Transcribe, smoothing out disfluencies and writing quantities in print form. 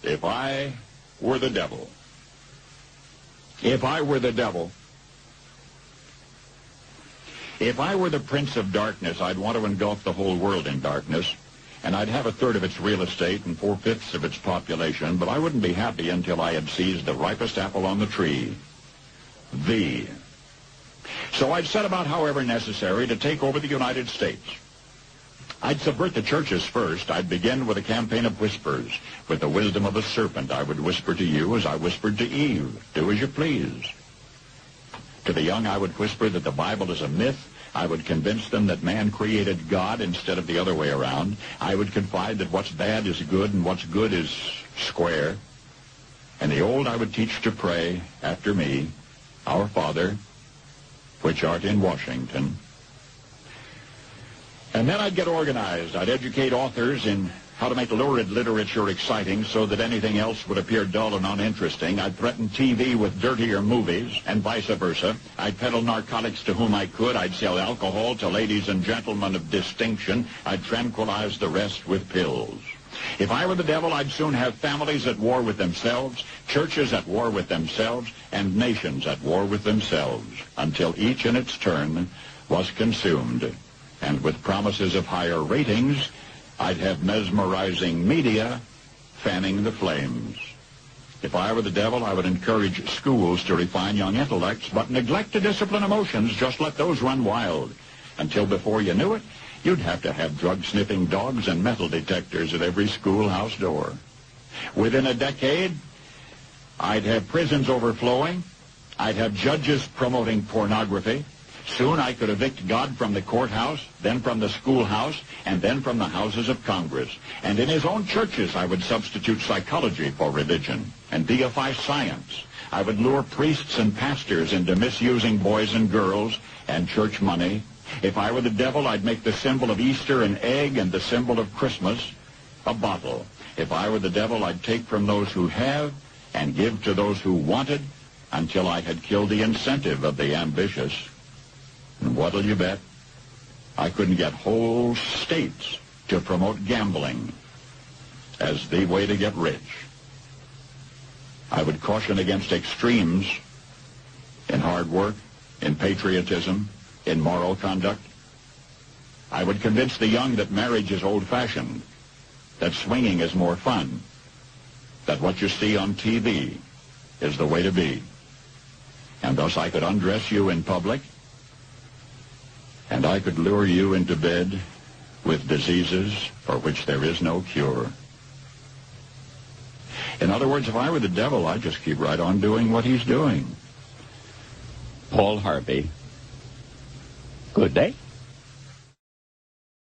If I were the devil. If I were the devil. If I were the prince of darkness, I'd want to engulf the whole world in darkness, and I'd have a third of its real estate and 4/5 of its population, but I wouldn't be happy until I had seized the ripest apple on the tree. So I'd set about, however necessary, to take over the United States. I'd subvert the churches first. I'd begin with a campaign of whispers. With the wisdom of a serpent, I would whisper to you as I whispered to Eve, do as you please. To the young, I would whisper that the Bible is a myth. I would convince them that man created God instead of the other way around. I would confide that what's bad is good and what's good is square. And the old I would teach to pray after me, Our Father, which art in Washington. And then I'd get organized. I'd educate authors in how to make lurid literature exciting so that anything else would appear dull and uninteresting. I'd threaten TV with dirtier movies, and vice versa. I'd peddle narcotics to whom I could. I'd sell alcohol to ladies and gentlemen of distinction. I'd tranquilize the rest with pills. If I were the devil, I'd soon have families at war with themselves, churches at war with themselves, and nations at war with themselves, until each in its turn was consumed. And with promises of higher ratings, I'd have mesmerizing media fanning the flames. If I were the devil, I would encourage schools to refine young intellects, but neglect to discipline emotions. Just let those run wild. Until before you knew it, you'd have to have drug-sniffing dogs and metal detectors at every schoolhouse door. Within a decade, I'd have prisons overflowing. I'd have judges promoting pornography. Soon I could evict God from the courthouse, then from the schoolhouse, and then from the houses of Congress. And in his own churches, I would substitute psychology for religion and deify science. I would lure priests and pastors into misusing boys and girls and church money. If I were the devil, I'd make the symbol of Easter an egg and the symbol of Christmas a bottle. If I were the devil, I'd take from those who have and give to those who wanted until I had killed the incentive of the ambitious. And what'll you bet? I couldn't get whole states to promote gambling as the way to get rich. I would caution against extremes in hard work, in patriotism, in moral conduct. I would convince the young that marriage is old-fashioned, that swinging is more fun, that what you see on TV is the way to be. And thus I could undress you in public, and I could lure you into bed with diseases for which there is no cure. In other words, if I were the devil, I'd just keep right on doing what he's doing. Paul Harvey. Good day.